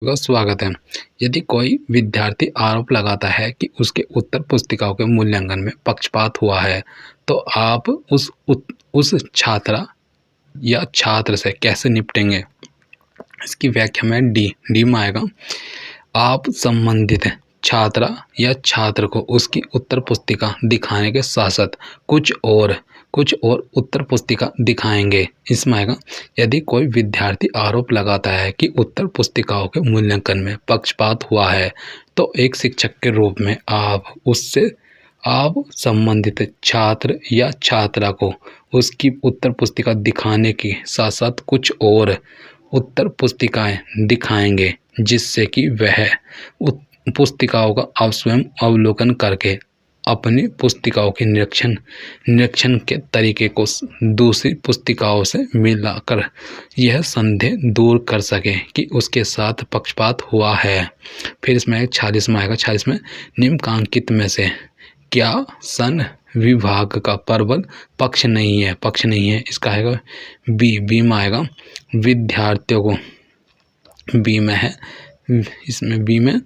का स्वागत है। यदि कोई विद्यार्थी आरोप लगाता है कि उसके उत्तर पुस्तिकाओं के मूल्यांकन में पक्षपात हुआ है, तो आप उस छात्रा या छात्र से कैसे निपटेंगे? इसकी व्याख्या में डी में आएगा। आप संबंधित छात्रा या छात्र को उसकी उत्तर पुस्तिका दिखाने के साथ साथ कुछ और उत्तर पुस्तिका दिखाएंगे। इसमें आएगा, यदि कोई विद्यार्थी आरोप लगाता है कि उत्तर पुस्तिकाओं के मूल्यांकन में पक्षपात हुआ है, तो एक शिक्षक के रूप में आप संबंधित छात्र या छात्रा को उसकी उत्तर पुस्तिका दिखाने के साथ साथ कुछ और उत्तर पुस्तिकाएं दिखाएंगे, जिससे कि वह पुस्तिकाओं का स्वयं अवलोकन करके अपनी पुस्तिकाओं के निरीक्षण के तरीके को दूसरी पुस्तिकाओं से मिलाकर यह संदेह दूर कर सके कि उसके साथ पक्षपात हुआ है। फिर इसमें 46 में आएगा। 46 में निम्नलिखित में से क्या सन विभाग का प्रबल पक्ष नहीं है? इसका आएगा बी में आएगा। विद्यार्थियों को बी में है, इसमें बी में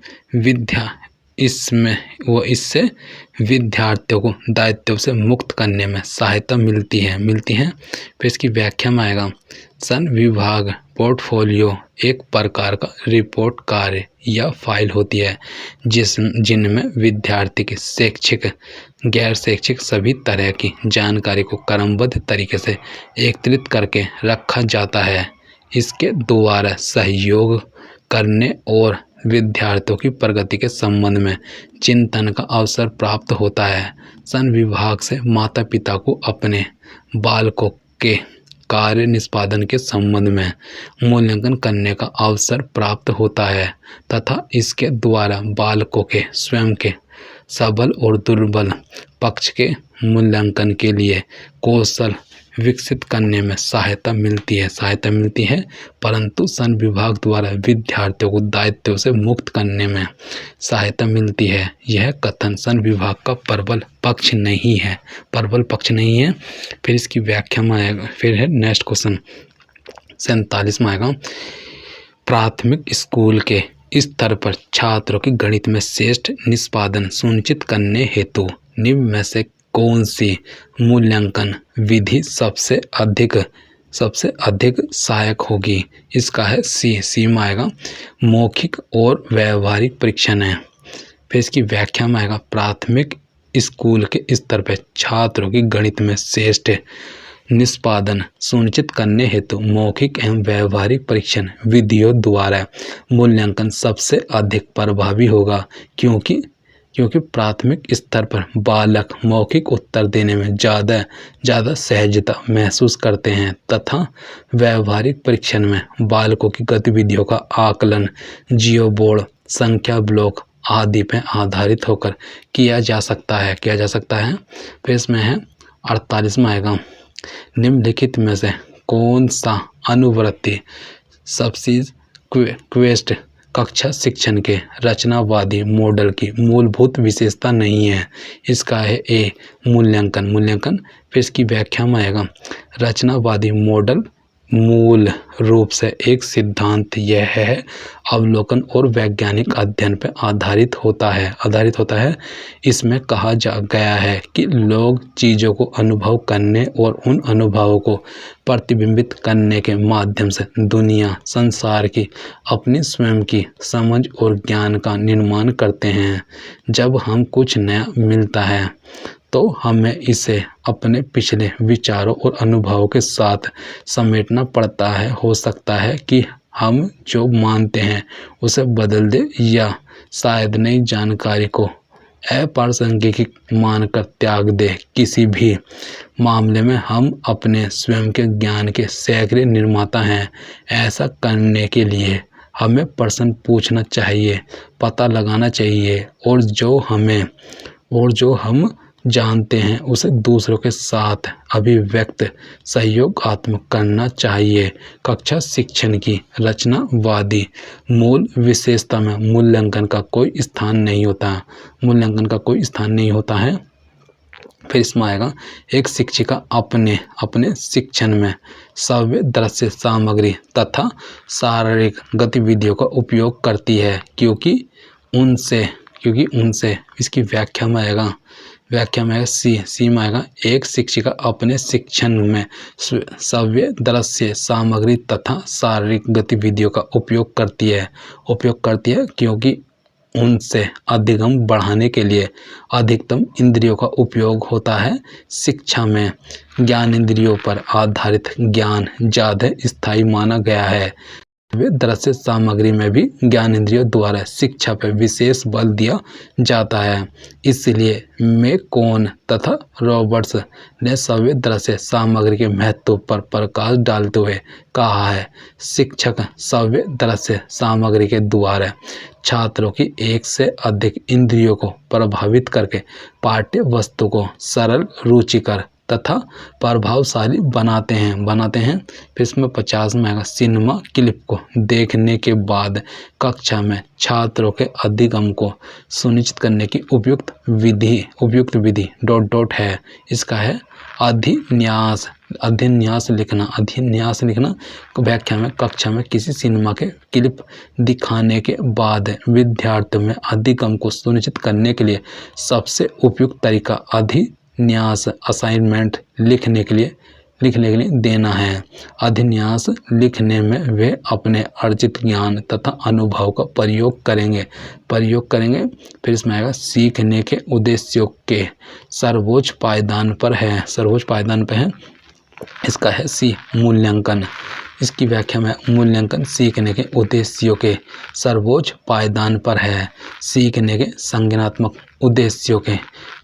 इससे विद्यार्थियों को दायित्व से मुक्त करने में सहायता मिलती है। फिर इसकी व्याख्या में आएगा, सन विभाग पोर्टफोलियो एक प्रकार का रिपोर्ट कार्य या फाइल होती है जिनमें विद्यार्थी के शैक्षिक गैर शैक्षिक सभी तरह की जानकारी को क्रमबद्ध तरीके से एकत्रित करके रखा जाता है। इसके द्वारा सहयोग करने और विद्यार्थियों की प्रगति के संबंध में चिंतन का अवसर प्राप्त होता है। सन विभाग से माता पिता को अपने बालकों के कार्य निष्पादन के संबंध में मूल्यांकन करने का अवसर प्राप्त होता है तथा इसके द्वारा बालकों के स्वयं के सबल और दुर्बल पक्ष के मूल्यांकन के लिए कौशल विकसित करने में सहायता मिलती है। परंतु सन विभाग द्वारा विद्यार्थियों को दायित्व से मुक्त करने में सहायता मिलती है। यह कथन सन विभाग का प्रबल पक्ष नहीं है। फिर इसकी व्याख्या में आएगा। फिर है नेक्स्ट क्वेश्चन 47 में आएगा। प्राथमिक स्कूल के स्तर पर छात्रों के गणित में श्रेष्ठ निष्पादन सुनिश्चित करने हेतु निम्न में से कौन सी मूल्यांकन विधि सबसे अधिक सहायक होगी? इसका है सी में आएगा। मौखिक और व्यवहारिक परीक्षण है। फिर इसकी व्याख्या में आएगा, प्राथमिक स्कूल के स्तर पर छात्रों की गणित में श्रेष्ठ निष्पादन सुनिश्चित करने हेतु मौखिक एवं व्यवहारिक परीक्षण विधियों द्वारा मूल्यांकन सबसे अधिक प्रभावी होगा, क्योंकि प्राथमिक स्तर पर बालक मौखिक उत्तर देने में ज़्यादा सहजता महसूस करते हैं तथा व्यवहारिक परीक्षण में बालकों की गतिविधियों का आकलन जियो बोर्ड, संख्या ब्लॉक आदि पर आधारित होकर किया जा सकता है। फिर इसमें है 48 में आएगा, निम्नलिखित में से कौन सा अनुवृत्ति क्वेस्ट कक्षा शिक्षण के रचनावादी मॉडल की मूलभूत विशेषता नहीं है? इसका है ए मूल्यांकन। फिर इसकी व्याख्या में आएगा, रचनावादी मॉडल मूल रूप से एक सिद्धांत यह है अवलोकन और वैज्ञानिक अध्ययन पर आधारित होता है। इसमें कहा गया है कि लोग चीज़ों को अनुभव करने और उन अनुभवों को प्रतिबिंबित करने के माध्यम से दुनिया संसार की अपनी स्वयं की समझ और ज्ञान का निर्माण करते हैं। जब हम कुछ नया मिलता है तो हमें इसे अपने पिछले विचारों और अनुभवों के साथ समेटना पड़ता है। हो सकता है कि हम जो मानते हैं उसे बदल दें या शायद नई जानकारी को अप्रासंगिक मानकर त्याग दें। किसी भी मामले में हम अपने स्वयं के ज्ञान के सैकड़े निर्माता हैं। ऐसा करने के लिए हमें प्रश्न पूछना चाहिए, पता लगाना चाहिए और जो हम जानते हैं उसे दूसरों के साथ अभिव्यक्त सहयोगात्मक करना चाहिए। कक्षा शिक्षण की रचनावादी मूल विशेषता में मूल्यांकन का कोई स्थान नहीं होता है। फिर इसमें आएगा एक शिक्षिका अपने अपने शिक्षण में श्रव्य दृश्य सामग्री तथा शारीरिक गतिविधियों का उपयोग करती है क्योंकि उनसे इसकी व्याख्या में आएगा सी में आएगा एक शिक्षिका अपने शिक्षण में श्रव्य दृश्य सामग्री तथा शारीरिक गतिविधियों का उपयोग करती है क्योंकि उनसे अधिगम बढ़ाने के लिए अधिकतम इंद्रियों का उपयोग होता है। शिक्षा में ज्ञान इंद्रियों पर आधारित ज्ञान ज़्यादा स्थायी माना गया है। वे दृश्य सामग्री में भी ज्ञान इंद्रियों द्वारा शिक्षा पर विशेष बल दिया जाता है। इसलिए मैकॉन तथा रॉबर्ट्स ने श्रव्य दृश्य सामग्री के महत्व पर प्रकाश डालते हुए कहा है, शिक्षक श्रव्य दृश्य सामग्री के द्वारा छात्रों की एक से अधिक इंद्रियों को प्रभावित करके पाठ्य वस्तु को सरल, रुचिकर तथा प्रभावशाली बनाते हैं। फिर इसमें 50 में आएगा सिनेमा क्लिप को देखने के बाद कक्षा में छात्रों के अधिगम को सुनिश्चित करने की उपयुक्त विधि है। इसका है अधिन्यास लिखना व्याख्या में कक्षा में किसी सिनेमा के क्लिप दिखाने के बाद विद्यार्थियों में अधिगम को सुनिश्चित करने के लिए सबसे उपयुक्त तरीका अधिन्यास असाइनमेंट लिखने के लिए देना है। अधिन्यास लिखने में वे अपने अर्जित ज्ञान तथा अनुभव का प्रयोग करेंगे। फिर इसमें आएगा सीखने के उद्देश्यों के सर्वोच्च पायदान पर है। इसका है सी मूल्यांकन। इसकी व्याख्या में मूल्यांकन सीखने के उद्देश्यों के सर्वोच्च पायदान पर है। सीखने के संज्ञानात्मक उद्देश्यों के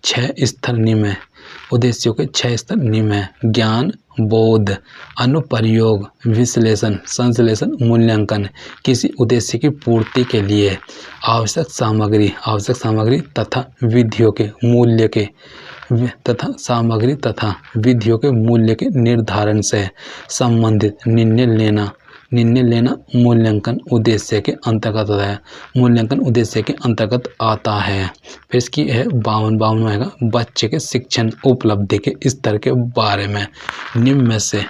6 स्तर निम्न ज्ञान, बोध, अनुप्रयोग, विश्लेषण, संश्लेषण, मूल्यांकन। किसी उद्देश्य की पूर्ति के लिए आवश्यक सामग्री तथा विधियों के मूल्य के निर्धारण से संबंधित निर्णय लेना मूल्यांकन उद्देश्य के अंतर्गत आता है। फिर इसकी है 52 में आएगा बच्चे के शिक्षण उपलब्धि के स्तर के बारे में निम्न में से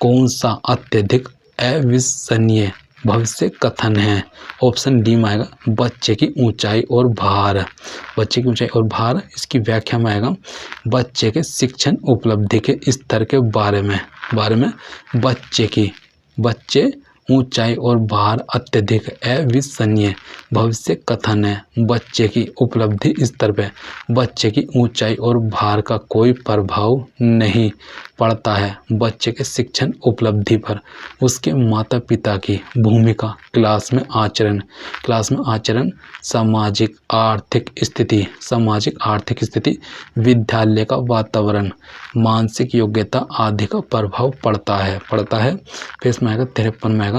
कौन सा अत्यधिक अविश्वसनीय भविष्य कथन है। ऑप्शन डी में आएगा बच्चे की ऊंचाई और भार। इसकी व्याख्या में आएगा बच्चे के शिक्षण उपलब्धि के स्तर के बारे में बच्चे ऊंचाई और भार अत्यधिक अविश्वसनीय भविष्य कथन है। बच्चे की उपलब्धि स्तर पर बच्चे की ऊंचाई और भार का कोई प्रभाव नहीं पड़ता है। बच्चे के शिक्षण उपलब्धि पर उसके माता पिता की भूमिका, क्लास में आचरण, सामाजिक आर्थिक स्थिति, विद्यालय का वातावरण, मानसिक योग्यता आदि का प्रभाव पड़ता है। फिर इसमें आएगा 53 में आएगा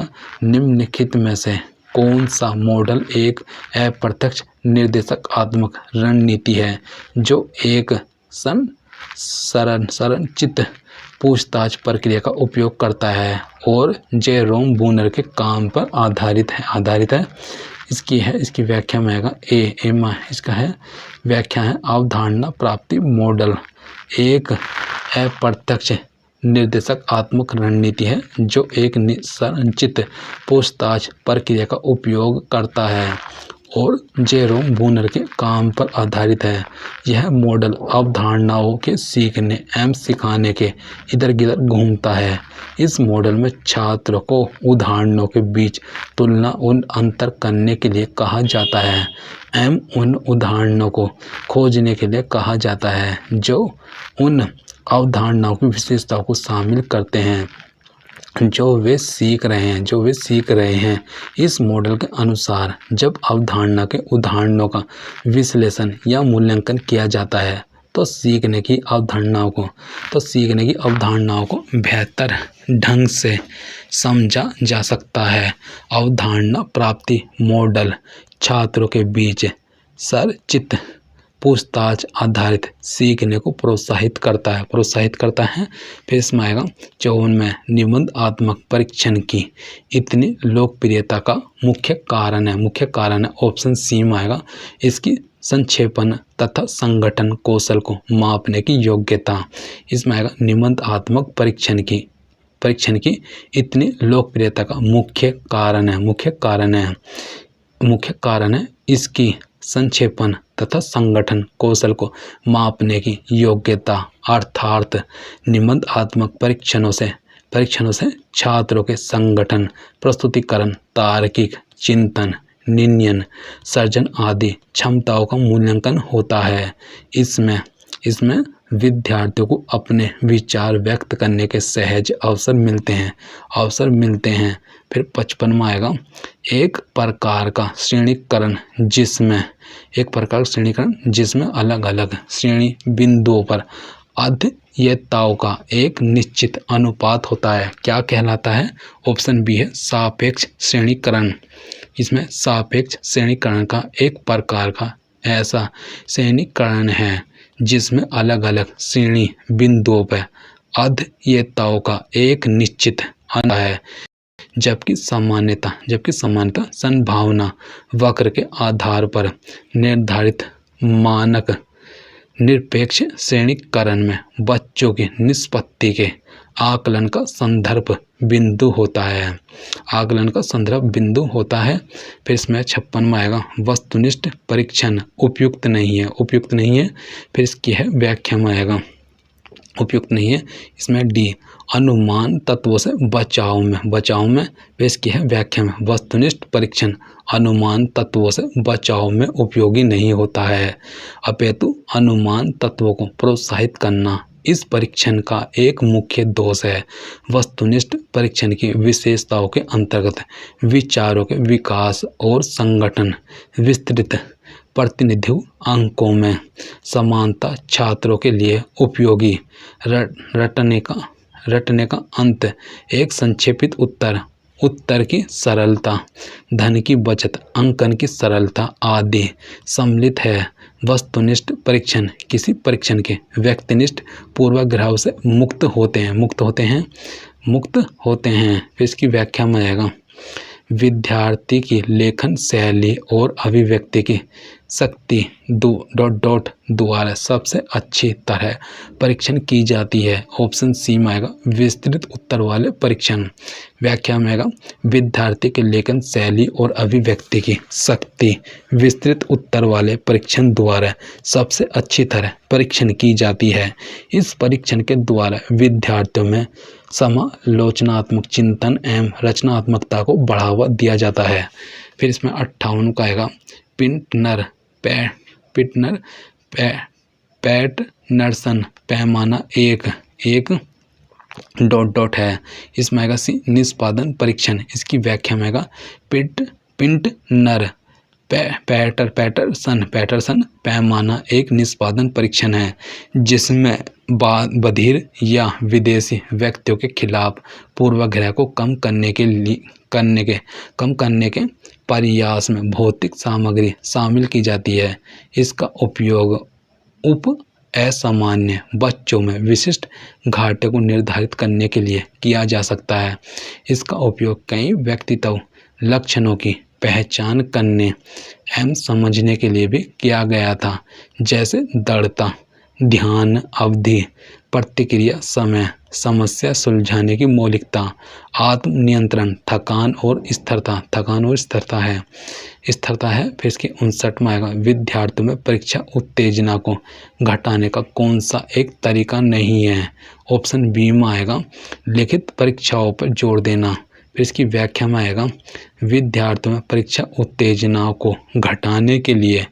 निम्नलिखित में से कौन सा मॉडल एक अप्रत्यक्ष निर्देशात्मक रणनीति है जो एक संरचित पूछताछ प्रक्रिया का उपयोग करता है और जेरोम बूनर के काम पर आधारित है। इसकी व्याख्या में आएगा इसका है व्याख्या है अवधारणा प्राप्ति मॉडल एक अप्रत्यक्ष निर्देशात्मक रणनीति है जो एक संरचित पूछताछ प्रक्रिया का उपयोग करता है और जेरोम बूनर के काम पर आधारित है। यह मॉडल अवधारणाओं के सीखने एवं सिखाने के इधर गिधर घूमता है। इस मॉडल में छात्रों को उदाहरणों के बीच तुलना और अंतर करने के लिए कहा जाता है एवं उन उदाहरणों को खोजने के लिए कहा जाता है जो उन अवधारणाओं की विशेषताओं को शामिल करते हैं जो वे सीख रहे हैं। इस मॉडल के अनुसार जब अवधारणा के उदाहरणों का विश्लेषण या मूल्यांकन किया जाता है तो सीखने की अवधारणाओं को बेहतर ढंग से समझा जा सकता है। अवधारणा प्राप्ति मॉडल छात्रों के बीच संरचित पूछताछ आधारित सीखने को प्रोत्साहित करता है। फिर इसमें आएगा 54 में निबंधात्मक परीक्षण की इतनी लोकप्रियता का मुख्य कारण है ऑप्शन सी में आएगा इसकी संक्षेपण तथा संगठन कौशल को मापने की योग्यता। इसमें आएगा निबंधात्मक परीक्षण की इतनी लोकप्रियता का मुख्य कारण है इसकी संक्षेपण तथा संगठन कौशल को मापने की योग्यता। अर्थात निबंधात्मक परीक्षणों से छात्रों के संगठन, प्रस्तुतिकरण, तार्किक चिंतन, निर्णय सर्जन आदि क्षमताओं का मूल्यांकन होता है। इसमें विद्यार्थियों को अपने विचार व्यक्त करने के सहज अवसर मिलते हैं। फिर 55 में आएगा एक प्रकार का श्रेणीकरण जिसमें अलग अलग श्रेणी बिंदुओं पर अध्येताओं का एक निश्चित अनुपात होता है, क्या कहलाता है? ऑप्शन बी है सापेक्ष श्रेणीकरण। इसमें सापेक्ष श्रेणीकरण का एक प्रकार का ऐसा श्रेणीकरण है जिसमें अलग अलग श्रेणी बिंदुओं पर अध्येताओं का एक निश्चित अनुपात है, जबकि सामान्यता संभावना वक्र के आधार पर निर्धारित मानक निरपेक्ष श्रेणीकरण में बच्चों की निष्पत्ति के आकलन का संदर्भ बिंदु होता है। फिर इसमें 56 में आएगा वस्तुनिष्ठ परीक्षण उपयुक्त नहीं है। फिर इसकी है व्याख्या में आएगा उपयुक्त नहीं है। इसमें डी अनुमान तत्वों से बचाव में फिर इसकी है व्याख्या में वस्तुनिष्ठ परीक्षण अनुमान तत्वों से बचाव में उपयोगी नहीं होता है, अपितु अनुमान तत्वों को प्रोत्साहित करना इस परीक्षण का एक मुख्य दोष है। वस्तुनिष्ठ परीक्षण की विशेषताओं के अंतर्गत विचारों के विकास और संगठन, विस्तृत प्रतिनिधित्व, अंकों में समानता, छात्रों के लिए उपयोगी रटने का अंत, एक संक्षेपित उत्तर की सरलता, धन की बचत, अंकन की सरलता आदि सम्मिलित है। वस्तुनिष्ठ परीक्षण किसी परीक्षण के व्यक्तिनिष्ठ पूर्वाग्रहों से मुक्त होते हैं। फिर इसकी व्याख्या में आएगा विद्यार्थी की लेखन शैली और अभिव्यक्ति की शक्ति द्वारा सबसे अच्छी तरह परीक्षण की जाती है। ऑप्शन सी में आएगा विस्तृत उत्तर वाले परीक्षण। व्याख्या में आएगा विद्यार्थी के लेखन शैली और अभिव्यक्ति की शक्ति विस्तृत उत्तर वाले परीक्षण द्वारा सबसे अच्छी तरह परीक्षण की जाती है। इस परीक्षण के द्वारा विद्यार्थियों में समालोचनात्मक चिंतन एवं रचनात्मकता को बढ़ावा दिया जाता है। फिर इसमें 58 का आएगा पैटर्नसन पैमाना एक है। इसमें आएगा सी निष्पादन परीक्षण। इसकी व्याख्या में आएगा पैटर्सन पैमाना एक निष्पादन परीक्षण है जिसमें बधिर या विदेशी व्यक्तियों के खिलाफ पूर्वाग्रह को कम करने के प्रयास में भौतिक सामग्री शामिल की जाती है। इसका उपयोग असामान्य बच्चों में विशिष्ट घाटे को निर्धारित करने के लिए किया जा सकता है। इसका उपयोग कई व्यक्तित्व लक्षणों की पहचान करने एवं समझने के लिए भी किया गया था, जैसे दृढ़ता, ध्यान अवधि, प्रतिक्रिया समय, समस्या सुलझाने की मौलिकता, आत्म नियंत्रण, थकान और स्थिरता है। फिर इसके 59 में आएगा विद्यार्थियों में परीक्षा उत्तेजना को घटाने का कौन सा एक तरीका नहीं है। ऑप्शन बी में आएगा लिखित परीक्षाओं पर जोर देना। फिर इसकी व्याख्या में आएगा विद्यार्थियों में परीक्षा उत्तेजना को घटाने के लिए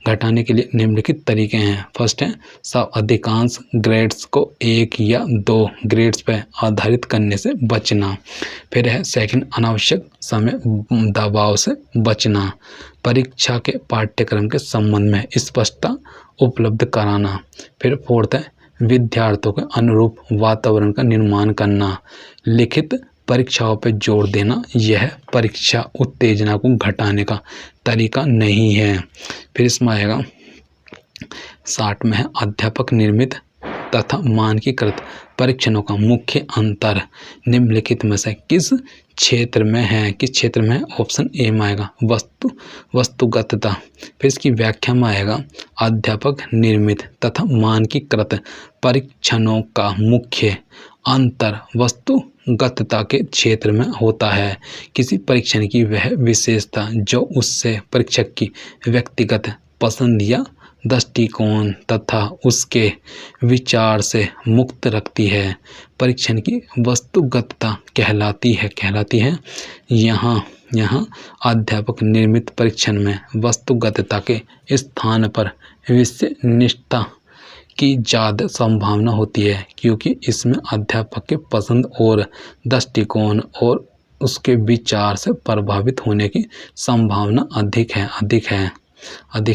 निम्नलिखित तरीके हैं। फर्स्ट है सब अधिकांश ग्रेड्स को 1 या 2 ग्रेड्स पर आधारित करने से बचना। फिर है सेकंड अनावश्यक समय दबाव से बचना। परीक्षा के पाठ्यक्रम के संबंध में स्पष्टता उपलब्ध कराना। फिर फोर्थ है विद्यार्थियों के अनुरूप वातावरण का निर्माण करना। लिखित परीक्षाओं पर जोर देना यह परीक्षा उत्तेजना को घटाने का तरीका नहीं है। फिर इसमें आएगा 60 में है अध्यापक निर्मित तथा मानकीकृत परीक्षणों का मुख्य अंतर निम्नलिखित में से किस क्षेत्र में है? किस क्षेत्र में? ऑप्शन ए में आएगा वस्तुगतता। फिर इसकी व्याख्या में आएगा अध्यापक निर्मित तथा मानकीकृत परीक्षणों का मुख्य अंतर वस्तुगतता के क्षेत्र में होता है। किसी परीक्षण की वह विशेषता जो उससे परीक्षक की व्यक्तिगत पसंद या दृष्टिकोण तथा उसके विचार से मुक्त रखती है, परीक्षण की वस्तुगतता कहलाती है। यहाँ अध्यापक निर्मित परीक्षण में वस्तुगतता के स्थान पर विषय निष्ठा की ज़्यादा संभावना होती है, क्योंकि इसमें अध्यापक के पसंद और दृष्टिकोण और उसके विचार से प्रभावित होने की संभावना अधिक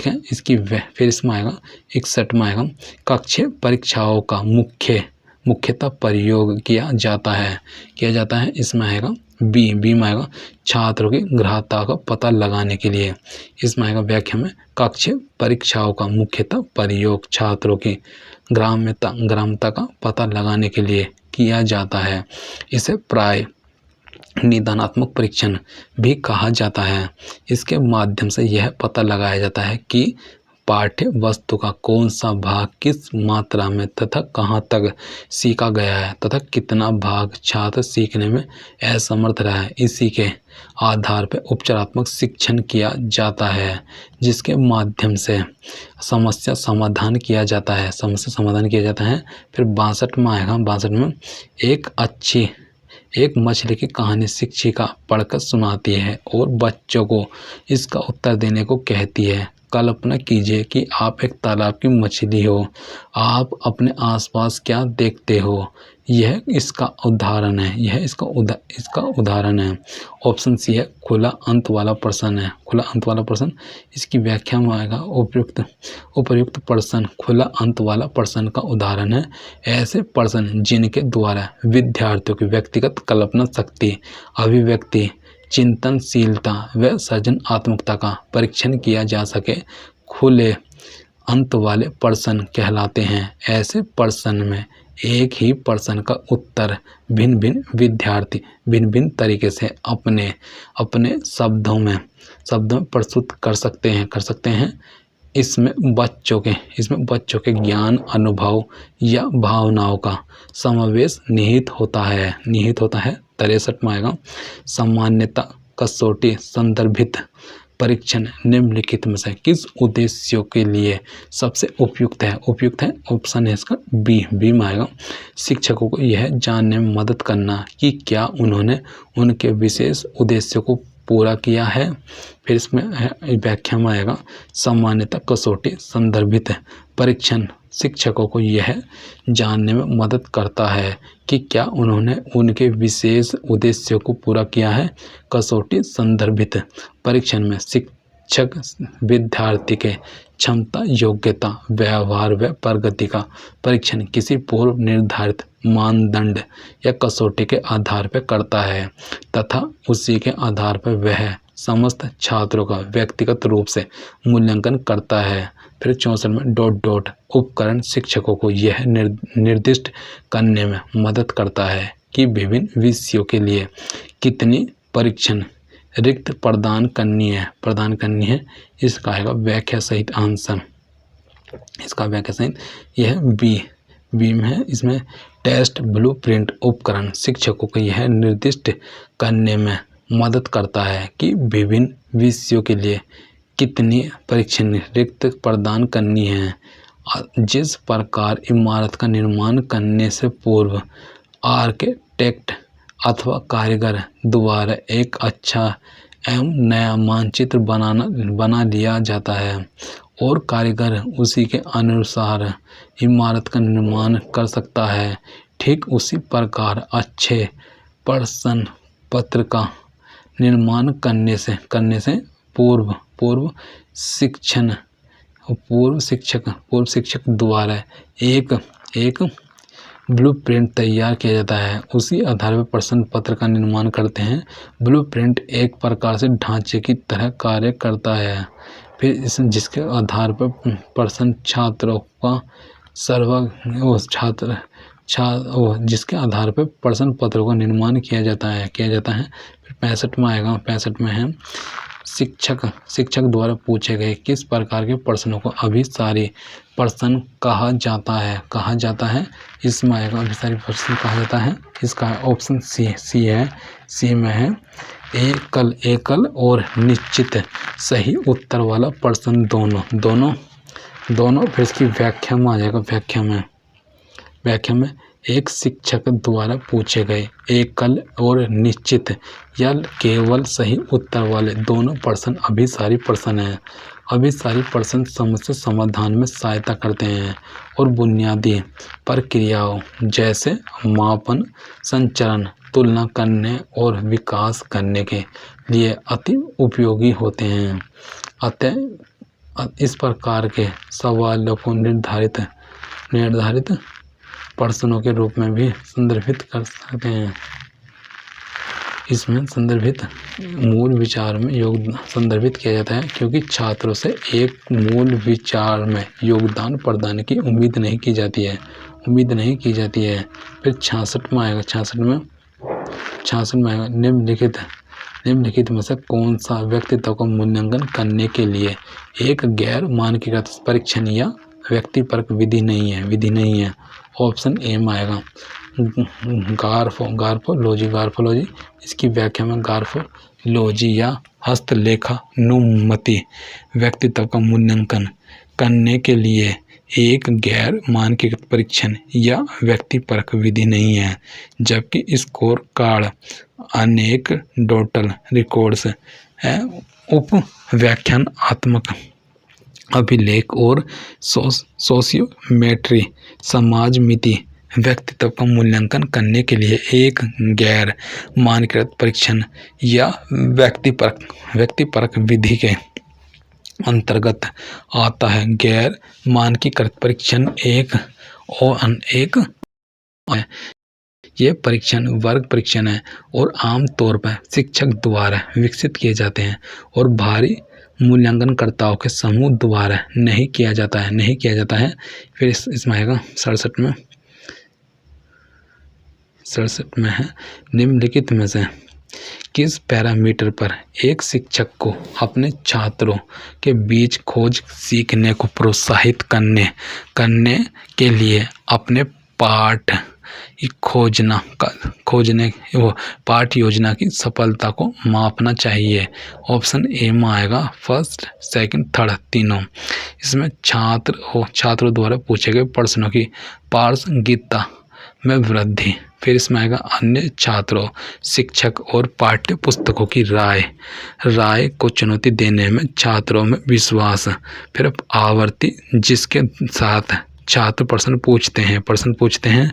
है। इसकी फिर इसमें आएगा 61 में आएगा कक्षीय परीक्षाओं का मुख्यतः प्रयोग किया जाता है। इसमें आएगा बी में आएगा छात्रों की ग्राह्यता का पता लगाने के लिए। इसमें आएगा व्याख्या में कक्षीय परीक्षाओं का मुख्यतः प्रयोग छात्रों की ग्राह्यता का पता लगाने के लिए किया जाता है। इसे प्राय निदानात्मक परीक्षण भी कहा जाता है। इसके माध्यम से यह पता लगाया जाता है कि पाठ्य वस्तु का कौन सा भाग किस मात्रा में तथा कहाँ तक सीखा गया है तथा कितना भाग छात्र सीखने में असमर्थ रहा है। इसी के आधार पर उपचारात्मक शिक्षण किया जाता है, जिसके माध्यम से समस्या समाधान किया जाता है। फिर 62 में आएगा 62 में एक मछली की कहानी शिक्षिका पढ़कर सुनाती है और बच्चों को इसका उत्तर देने को कहती है। कल्पना कीजिए कि आप एक तालाब की मछली हो। आप अपने आसपास क्या देखते हो? यह इसका उदाहरण है। ऑप्शन सी है खुला अंत वाला प्रश्न। इसकी व्याख्या में आएगा उपर्युक्त प्रश्न खुला अंत वाला प्रश्न का उदाहरण है ऐसे प्रश्न जिनके द्वारा विद्यार्थियों की व्यक्तिगत कल्पना शक्ति, अभिव्यक्ति, चिंतनशीलता व सृजनात्मकता का परीक्षण किया जा सके, खुले अंत वाले प्रश्न कहलाते हैं। ऐसे प्रश्न में एक ही प्रश्न का उत्तर भिन्न विद्यार्थी भिन्न तरीके से अपने शब्दों में प्रस्तुत कर सकते हैं। इसमें बच्चों के ज्ञान, अनुभव या भावनाओं का समावेश निहित होता है। 63 में आएगा सामान्यता कसौटी संदर्भित परीक्षण निम्नलिखित में से किस उद्देश्यों के लिए सबसे उपयुक्त है? ऑप्शन है इसका बी में आएगा शिक्षकों को यह जानने में मदद करना कि क्या उन्होंने उनके विशेष उद्देश्यों को पूरा किया है। फिर इसमें व्याख्या में आएगा सामान्यता कसौटी संदर्भित परीक्षण शिक्षकों को यह जानने में मदद करता है कि क्या उन्होंने उनके विशेष उद्देश्यों को पूरा किया है। कसौटी संदर्भित परीक्षण में शिक्षक विद्यार्थी के क्षमता, योग्यता, व्यवहार व प्रगति का परीक्षण किसी पूर्व निर्धारित मानदंड या कसौटी के आधार पर करता है तथा उसी के आधार पर वह समस्त छात्रों का व्यक्तिगत रूप से मूल्यांकन करता है। फिर 64 में ... उपकरण शिक्षकों को यह निर्दिष्ट करने में मदद करता है कि विभिन्न विषयों के लिए कितनी परीक्षण रिक्त प्रदान करनी है। इसका आएगा व्याख्या सहित आंसर। इसका व्याख्या सहित यह बी में है। इसमें टेस्ट ब्लूप्रिंट उपकरण शिक्षकों को यह निर्दिष्ट करने में मदद करता है कि विभिन्न विषयों के लिए कितनी परीक्षण रिक्त प्रदान करनी है। जिस प्रकार इमारत का निर्माण करने से पूर्व आर्किटेक्ट अथवा कारीगर द्वारा एक अच्छा एवं नया मानचित्र बना लिया जाता है और कारीगर उसी के अनुसार इमारत का निर्माण कर सकता है, ठीक उसी प्रकार अच्छे प्रश्न पत्र का निर्माण करने से पूर्व शिक्षक द्वारा एक ब्लूप्रिंट तैयार किया जाता है। उसी आधार पर प्रश्न पत्र का निर्माण करते हैं। ब्लूप्रिंट एक प्रकार से ढांचे की तरह कार्य करता है। फिर इस जिसके आधार पर प्रश्न छात्रों का जिसके आधार पर प्रश्न पत्रों का निर्माण किया जाता है। फिर 65 में आएगा, 65 में है शिक्षक द्वारा पूछे गए किस प्रकार के प्रश्नों को अभिसारी प्रश्न कहा जाता है। इसमें आएगा अभिसारी प्रश्न कहा जाता है। इसका ऑप्शन सी है। सी में है एकल और निश्चित सही उत्तर वाला प्रश्न दोनों। फिर इसकी व्याख्या में आ जाएगा। व्याख्या में एक शिक्षक द्वारा पूछे गए एकल और निश्चित या केवल सही उत्तर वाले दोनों प्रश्न अभिसारी प्रश्न हैं। अभिसारी प्रश्न समस्या समाधान में सहायता करते हैं और बुनियादी प्रक्रियाओं जैसे मापन, संचरण, तुलना करने और विकास करने के लिए अति उपयोगी होते हैं। अतः इस प्रकार के सवालों को निर्धारित प्रश्नों के रूप में भी संदर्भित कर सकते हैं। इसमें संदर्भित मूल विचार में संदर्भित किया जाता है, क्योंकि छात्रों से एक मूल विचार में योगदान प्रदान की उम्मीद नहीं की जाती है। फिर 66 में आएगा। 66 में आएगा निम्नलिखित में से कौन सा व्यक्तित्व का मूल्यांकन करने के लिए एक गैर मानकीकृत परीक्षण या व्यक्तिपरक विधि नहीं है। ऑप्शन ए में आएगा गार्फोलॉजी। इसकी व्याख्या में गार्फोलॉजी या हस्तलेखानुमति व्यक्तित्व का मूल्यांकन करने के लिए एक गैर मानकीकृत परीक्षण या व्यक्तिपरक विधि नहीं है, जबकि स्कोर कार्ड एनेक्डोटल रिकॉर्ड्स है, उप व्याख्यानात्मक अभिलेख और सोशियोमेट्री समाज मिति व्यक्तित्व का मूल्यांकन करने के लिए एक गैर मानकीकृत परीक्षण या व्यक्तिपरक विधि के अंतर्गत आता है। गैर मानकीकृत परीक्षण एक ये परीक्षण वर्ग परीक्षण है और आमतौर पर शिक्षक द्वारा विकसित किए जाते हैं और भारी मूल्यांकनकर्ताओं के समूह द्वारा नहीं किया जाता है। फिर इसमें आएगा 67 में है निम्नलिखित में से किस पैरामीटर पर एक शिक्षक को अपने छात्रों के बीच खोज सीखने को प्रोत्साहित करने के लिए अपने पाठ योजना की सफलता को मापना चाहिए। ऑप्शन ए में आएगा फर्स्ट, सेकंड, थर्ड तीनों। इसमें छात्रों द्वारा पूछे गए प्रश्नों की प्रासंगिकता में वृद्धि। फिर इसमें आएगा अन्य छात्रों, शिक्षक और पाठ्य पुस्तकों की राय को चुनौती देने में छात्रों में विश्वास। फिर आवृत्ति जिसके साथ छात्र प्रश्न पूछते हैं